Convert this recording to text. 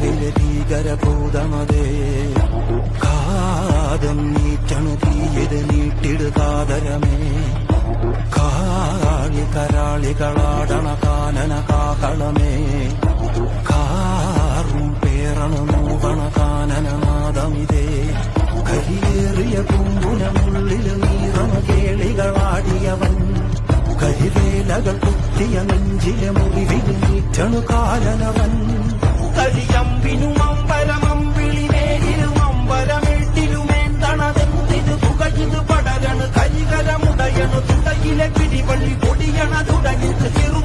കാവിലെ ഭീകരഭൂതമതേ കാതം നീറ്റണു തീയത് നീട്ടിടുകാതരമേ കാളി കരാളികളാടണ കാനന കാകളമേ കാറും പേറണു മൂവണ കാനനനാദമിതേ കരിയേറിയ കുമ്പുനമുള്ളില് നീറണ കേളികളാടിയവൻ കരിവേലകൾ കുത്തിയ നെഞ്ചിലെ മുറിവിൽ നീറ്റണു കാലനവൻ കരിയമ്പിനും അമ്പരമമ്പിളിവേലിലും അമ്പരമെട്ടിലുമേന്തണതെന്തിന് പുകയിത് പടരണു കരികരമുടയണു തുടയിലെ പിടിവള്ളി പൊടിയണ തുടങ്ങിത് ചെറു